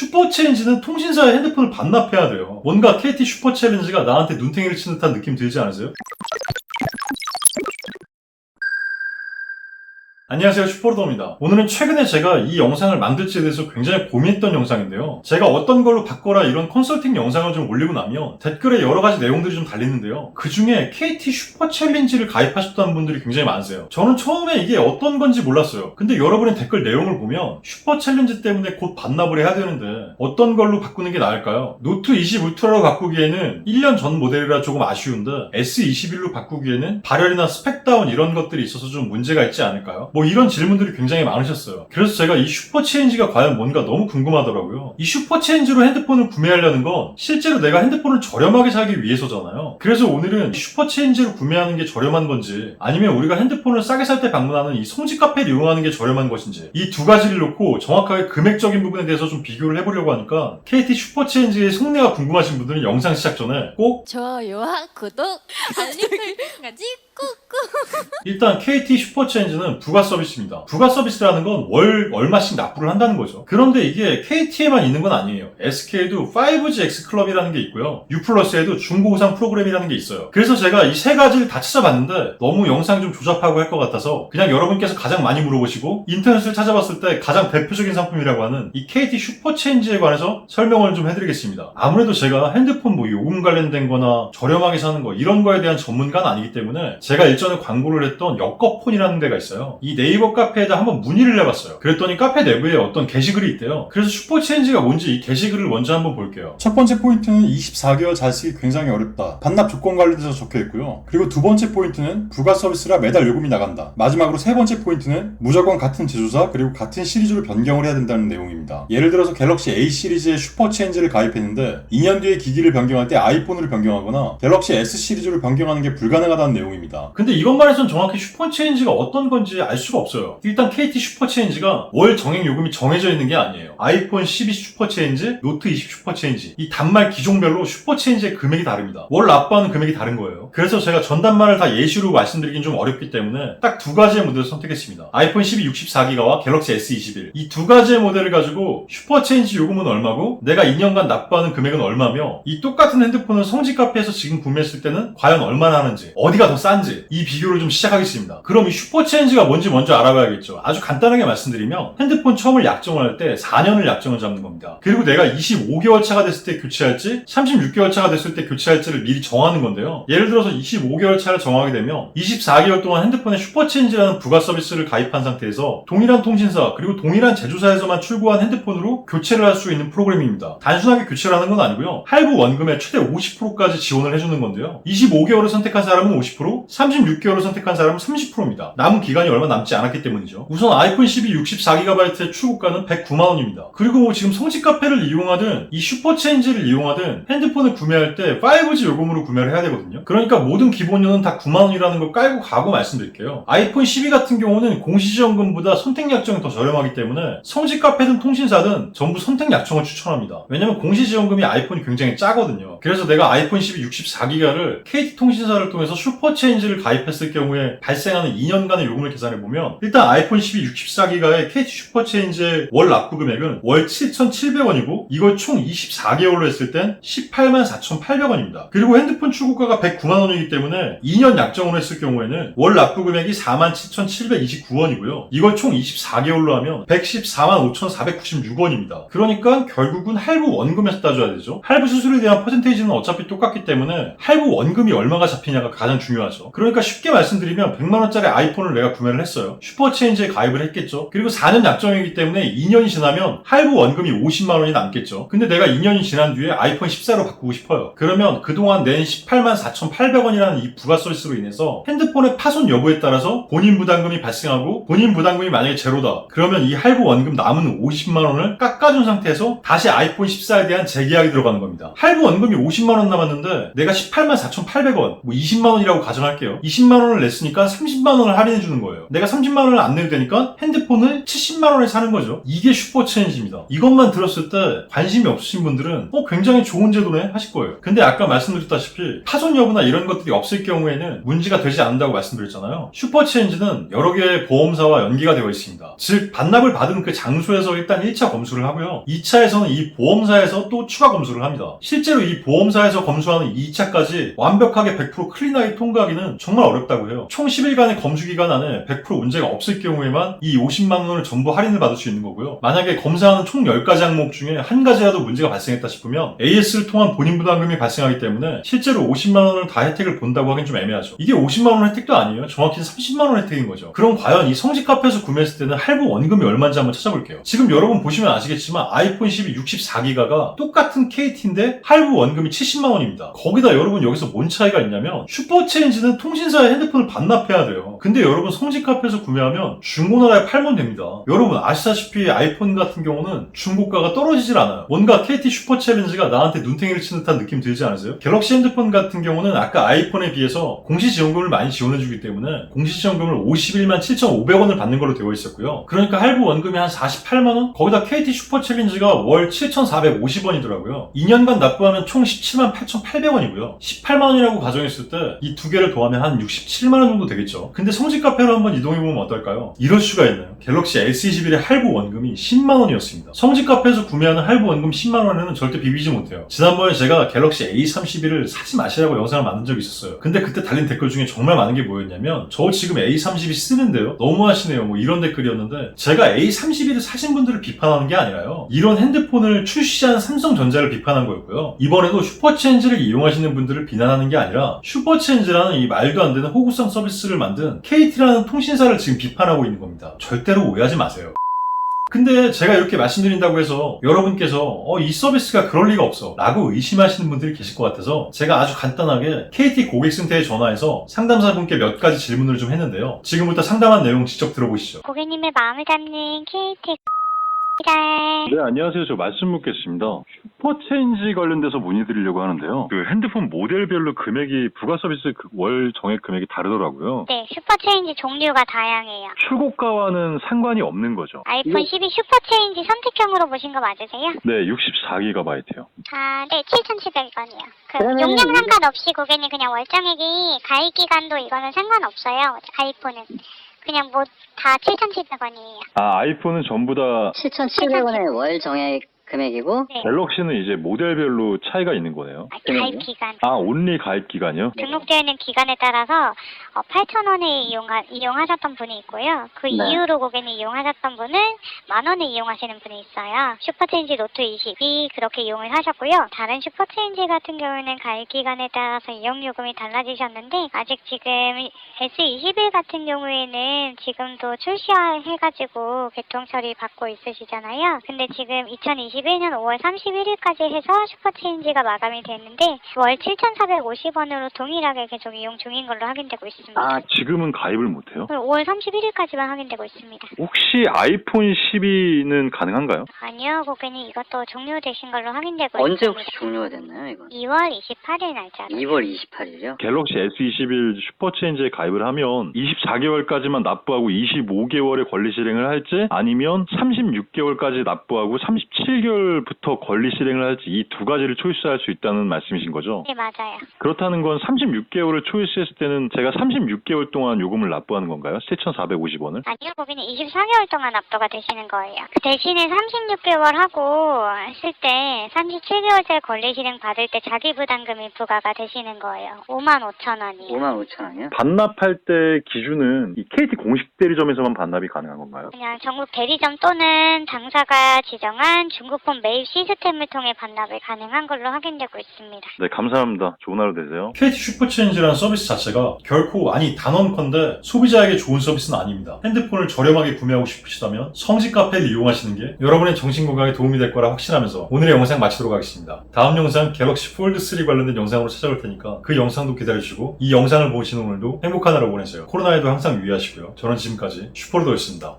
슈퍼체인지는 통신사에 핸드폰을 반납해야 돼요. 뭔가 KT 슈퍼챌린지가 나한테 눈탱이를 치는 듯한 느낌 들지 않으세요? 안녕하세요, 슈퍼로더입니다. 오늘은 최근에 제가 이 영상을 만들지에 대해서 굉장히 고민했던 영상인데요. 제가 어떤 걸로 바꿔라 이런 컨설팅 영상을 좀 올리고 나면 댓글에 여러 가지 내용들이 좀 달리는데요. 그 중에 KT 슈퍼챌린지를 가입하셨다는 분들이 굉장히 많으세요. 저는 처음에 이게 어떤 건지 몰랐어요. 근데 여러분의 댓글 내용을 보면 슈퍼챌린지 때문에 곧 반납을 해야 되는데 어떤 걸로 바꾸는 게 나을까요? 노트 20 울트라로 바꾸기에는 1년 전 모델이라 조금 아쉬운데 S21로 바꾸기에는 발열이나 스펙다운 이런 것들이 있어서 좀 문제가 있지 않을까요? 뭐 이런 질문들이 굉장히 많으셨어요. 그래서 제가 이 슈퍼체인지가 과연 뭔가 너무 궁금하더라고요. 이 슈퍼체인지로 핸드폰을 구매하려는 건 실제로 내가 핸드폰을 저렴하게 사기 위해서잖아요. 그래서 오늘은 슈퍼체인지로 구매하는 게 저렴한 건지 아니면 우리가 핸드폰을 싸게 살 때 방문하는 이 송지 카페를 이용하는 게 저렴한 것인지 이 두 가지를 놓고 정확하게 금액적인 부분에 대해서 좀 비교를 해보려고 하니까 KT 슈퍼체인지의 속내가 궁금하신 분들은 영상 시작 전에 꼭 좋아요와 구독, 알림 설정까지 꾹꾹. 일단 KT 슈퍼체인지는 부가 서비스입니다. 부가 서비스라는 건 월 얼마씩 납부를 한다는 거죠. 그런데 이게 KT에만 있는 건 아니에요. SK도 5G X 클럽이라는 게 있고요. U+에도 중고우상 프로그램이라는 게 있어요. 그래서 제가 이 세 가지를 다 찾아봤는데 너무 영상 좀 조잡하고 할 것 같아서 그냥 여러분께서 가장 많이 물어보시고 인터넷을 찾아봤을 때 가장 대표적인 상품이라고 하는 이 KT 슈퍼체인지에 관해서 설명을 좀 해드리겠습니다. 아무래도 제가 핸드폰 뭐 요금 관련된 거나 저렴하게 사는 거 이런 거에 대한 전문가는 아니기 때문에 제가 일전에 광고를 했던 여꺼폰이라는 데가 있어요. 이 네이버 카페에다 한번 문의를 해봤어요. 그랬더니 카페 내부에 어떤 게시글이 있대요. 그래서 슈퍼체인지가 뭔지 이 게시글을 먼저 한번 볼게요. 첫 번째 포인트는 24개월 잘 쓰기 굉장히 어렵다. 반납 조건 관련돼서 적혀있고요. 그리고 두 번째 포인트는 부가 서비스라 매달 요금이 나간다. 마지막으로 세 번째 포인트는 무조건 같은 제조사 그리고 같은 시리즈로 변경을 해야 된다는 내용입니다. 예를 들어서 갤럭시 A 시리즈의 슈퍼체인지를 가입했는데 2년 뒤에 기기를 변경할 때 아이폰으로 변경하거나 갤럭시 S 시리즈로 변경하는 게 불가능하다는 내용입니다. 근데 이것만 해서는 정확히 슈퍼체인지가 어떤 건지 알 수가 없어요. 일단 KT 슈퍼체인지가 월 정액 요금이 정해져 있는 게 아니에요. 아이폰 12 슈퍼체인지, 노트 20 슈퍼체인지 이 단말 기종별로 슈퍼체인지의 금액이 다릅니다. 월 납부하는 금액이 다른 거예요. 그래서 제가 전 단말을 다 예시로 말씀드리긴 좀 어렵기 때문에 딱 두 가지의 모델을 선택했습니다. 아이폰 12 64기가와 갤럭시 S21 이 두 가지의 모델을 가지고 슈퍼체인지 요금은 얼마고 내가 2년간 납부하는 금액은 얼마며 이 똑같은 핸드폰을 성지 카페에서 지금 구매했을 때는 과연 얼마나 하는지 어디가 더 싼지 이 비교를 좀 시작하겠습니다. 그럼 이 슈퍼체인지가 뭔지 먼저 알아봐야겠죠. 아주 간단하게 말씀드리면 핸드폰 처음을 약정을 할 때 4년을 약정을 잡는 겁니다. 그리고 내가 25개월 차가 됐을 때 교체할지 36개월 차가 됐을 때 교체할지를 미리 정하는 건데요. 예를 들어서 25개월 차를 정하게 되면 24개월 동안 핸드폰에 슈퍼체인지라는 부가 서비스를 가입한 상태에서 동일한 통신사 그리고 동일한 제조사에서만 출고한 핸드폰으로 교체를 할 수 있는 프로그램입니다. 단순하게 교체를 하는 건 아니고요. 할부 원금의 최대 50%까지 지원을 해주는 건데요. 25개월을 선택한 사람은 50%, 36개월을 선택한 사람은 30%입니다. 남은 기간이 얼마 남지 않았기 때문이죠. 우선 아이폰 12 64GB의 출고가는 109만원입니다. 그리고 뭐 지금 성지 카페를 이용하든 이 슈퍼체인지를 이용하든 핸드폰을 구매할 때 5G 요금으로 구매를 해야 되거든요. 그러니까 모든 기본료는 다 9만원이라는 걸 깔고 가고 말씀드릴게요. 아이폰 12 같은 경우는 공시지원금보다 선택약정이 더 저렴하기 때문에 성지 카페든 통신사든 전부 선택약정을 추천합니다. 왜냐면 공시지원금이 아이폰이 굉장히 짜거든요. 그래서 내가 아이폰 12 64기가를 KT 통신사를 통해서 슈퍼체인지를 가입했을 경우에 발생하는 2년간의 요금을 계산해보면 일단 아이폰 12 64기가의 KT 슈퍼체인지의 월 납부 금액은 월 7,700원이고 이걸 총 24개월로 했을 땐 184,800원입니다. 그리고 핸드폰 출고가가 109만원이기 때문에 2년 약정으로 했을 경우에는 월 납부 금액이 47,729원이고요. 이걸 총 24개월로 하면 1145,496원입니다. 그러니까 결국은 할부 원금에서 따져야 되죠. 할부 수수료에 대한 퍼센테이지는 어차피 똑같기 때문에 할부 원금이 얼마가 잡히냐가 가장 중요하죠. 그러니까 쉽게 말씀드리면 100만원짜리 아이폰을 내가 구매를 했어요. 슈퍼체인지에 가입을 했겠죠. 그리고 4년 약정이기 때문에 2년이 지나면 할부 원금이 50만원이 남겠죠. 근데 내가 2년이 지난 뒤에 아이폰 14로 바꾸고 싶어요. 그러면 그동안 낸 184,800원이라는 이 부가 서비스로 인해서 핸드폰의 파손 여부에 따라서 본인 부담금이 발생하고 본인 부담금이 만약에 제로다. 그러면 이 할부 원금 남은 50만원을 깎아준 상태에서 다시 아이폰 14에 대한 재계약이 들어가는 겁니다. 할부 원금이 50만원 남았는데 내가 184,800원 뭐 20만원이라고 가정할게요. 20만원을 냈으니까 30만원을 할인해주는 거예요. 내가 30만 원을 안 내도 되니까 핸드폰을 70만 원에 사는 거죠. 이게 슈퍼체인지입니다. 이것만 들었을 때 관심이 없으신 분들은 굉장히 좋은 제도네 하실 거예요. 근데 아까 말씀드렸다시피 파손 여부나 이런 것들이 없을 경우에는 문제가 되지 않는다고 말씀드렸잖아요. 슈퍼체인지는 여러 개의 보험사와 연계가 되어 있습니다. 즉 반납을 받은 그 장소에서 일단 1차 검수를 하고요. 2차에서는 이 보험사에서 또 추가 검수를 합니다. 실제로 이 보험사에서 검수하는 2차까지 완벽하게 100% 클린하게 통과하기는 정말 어렵다고 해요. 총 10일간의 검수 기간 안에 100% 문제가 없을 경우에만 이 50만 원을 전부 할인을 받을 수 있는 거고요. 만약에 검사하는 총 10가지 항목 중에 한 가지라도 문제가 발생했다 싶으면 AS를 통한 본인 부담금이 발생하기 때문에 실제로 50만 원을 다 혜택을 본다고 하긴 좀 애매하죠. 이게 50만 원 혜택도 아니에요. 정확히는 30만 원 혜택인 거죠. 그럼 과연 이 성직 카페에서 구매했을 때는 할부 원금이 얼마인지 한번 찾아볼게요. 지금 여러분 보시면 아시겠지만 아이폰 12 64기가가 똑같은 KT인데 할부 원금이 70만 원입니다. 거기다 여러분 여기서 뭔 차이가 있냐면 슈퍼체인지는 통신사에 핸드폰을 반납해야 돼요. 근데 여러분 성직 카페에서 구매하면 중고나라에 팔면 됩니다. 여러분 아시다시피 아이폰 같은 경우는 중고가가 떨어지질 않아요. 뭔가 KT 슈퍼챌린지가 나한테 눈탱이를 치는 듯한 느낌 들지 않으세요? 갤럭시 핸드폰 같은 경우는 아까 아이폰에 비해서 공시지원금을 많이 지원해주기 때문에 공시지원금을 51만 7,500원을 받는 걸로 되어 있었고요. 그러니까 할부 원금이 한 48만원? 거기다 KT 슈퍼챌린지가 월 7,450원이더라고요. 2년간 납부하면 총 17만 8,800원이고요. 18만원이라고 가정했을 때 이 두 개를 더하면 한 67만원 정도 되겠죠. 근데 성직 카페로 한번 이동해보면 어떨까요? 이럴 수가 있나요? 갤럭시 S21의 할부 원금이 10만원이었습니다. 성직 카페에서 구매하는 할부 원금 10만원에는 절대 비비지 못해요. 지난번에 제가 갤럭시 A31을 사지 마시라고 영상을 만든 적이 있었어요. 근데 그때 달린 댓글 중에 정말 많은 게 뭐였냐면 저 지금 A32 쓰는데요? 너무하시네요. 뭐 이런 댓글이었는데 제가 A31을 사신 분들을 비판하는 게 아니라요. 이런 핸드폰을 출시한 삼성전자를 비판한 거였고요. 이번에도 슈퍼체인지를 이용하시는 분들을 비난하는 게 아니라 슈퍼체인지라는 이 말도 안 되는 호구성 서비스를 만든 KT라는 통신사를 지금 비판하고 있는 겁니다. 절대로 오해하지 마세요. 근데 제가 이렇게 말씀드린다고 해서 여러분께서 이 서비스가 그럴 리가 없어 라고 의심하시는 분들이 계실 것 같아서 제가 아주 간단하게 KT 고객센터에 전화해서 상담사분께 몇 가지 질문을 좀 했는데요. 지금부터 상담한 내용 직접 들어보시죠. 고객님의 마음을 담는 KT 네, 안녕하세요. 저 말씀 묻겠습니다. 슈퍼체인지 관련돼서 문의드리려고 하는데요. 그 핸드폰 모델별로 금액이 부가 서비스 월 정액 금액이 다르더라고요. 네, 슈퍼체인지 종류가 다양해요. 출고가와는 상관이 없는 거죠. 아이폰 12 슈퍼체인지 선택형으로 보신 거 맞으세요? 네, 64GB요. 아, 네, 7,700원이요. 용량 상관없이 고객님 그냥 월정액이 가입 기간도 이거는 상관없어요. 아이폰은. 그냥 뭐 다 7,700원이에요. 아, 아이폰은 전부 다 7,700원의 월 정액 금액이고 네. 갤럭시는 이제 모델별로 차이가 있는 거네요. 가입 기간. 아, 온리 가입 기간이요? 등록되어 있는 기간에 따라서 8,000원에 이용하셨던 분이 있고요. 그 네. 이후로 고객님 이용하셨던 분은 10,000원에 이용하시는 분이 있어요. 슈퍼체인지 노트 20이 그렇게 이용을 하셨고요. 다른 슈퍼체인지 같은 경우에는 가입 기간에 따라서 이용요금이 달라지셨는데 아직 지금 S21 같은 경우에는 지금도 출시해가지고 개통 처리 받고 있으시잖아요. 근데 지금 2021년 5월 31일까지 해서 슈퍼체인지가 마감이 됐는데 월 7,450원으로 동일하게 계속 이용 중인 걸로 확인되고 있습니다. 아, 지금은 가입을 못해요? 5월 31일까지만 확인되고 있습니다. 혹시 아이폰 12는 가능한가요? 아니요, 고객님 이것도 종료되신 걸로 확인되고 언제 있습니다. 혹시 종료가 됐나요, 이건? 2월 28일 날짜로. 2월 28일이요? 갤럭시 S21 슈퍼체인지에 가입을 하면 24개월까지만 납부하고 25개월에 권리 실행을 할지 아니면 36개월까지 납부하고 37개월부터 권리 실행을 할지 이 두 가지를 초이스할 수 있다는 말씀이신 거죠? 네, 맞아요. 그렇다는 건 36개월을 초이스했을 때는 제가 36개월 동안 요금을 납부하는 건가요? 7,450원을? 아니요, 고객님 24개월 동안 납부가 되시는 거예요. 그 대신에 36개월 하고 했을 때 37개월째 권리 실행 받을 때 자기 부담금이 부과가 되시는 거예요. 55,000원이요. 55,000원이요? 반납할 때 기준은 이 KT 공식 대리점에서만 반납이 가능한 건가요? 그냥 전국 대리점 또는 당사가 지정한 중국폰 매입 시스템을 통해 반납이 가능한 걸로 확인되고 있습니다. 네, 감사합니다. 좋은 하루 되세요. KT 슈퍼체인지라는 서비스 자체가 결코 단언컨대 소비자에게 좋은 서비스는 아닙니다. 핸드폰을 저렴하게 구매하고 싶으시다면 성직 카페를 이용하시는 게 여러분의 정신 건강에 도움이 될 거라 확신하면서 오늘의 영상 마치도록 하겠습니다. 다음 영상 갤럭시 폴드 3 관련된 영상으로 찾아올 테니까 그 영상도 기다려주시고 이 영상을 보시는 오늘도 행복한 하루 보내세요. 코로나에도 항상 유의하시고요. 저는 지금까지 슈퍼로더였습니다.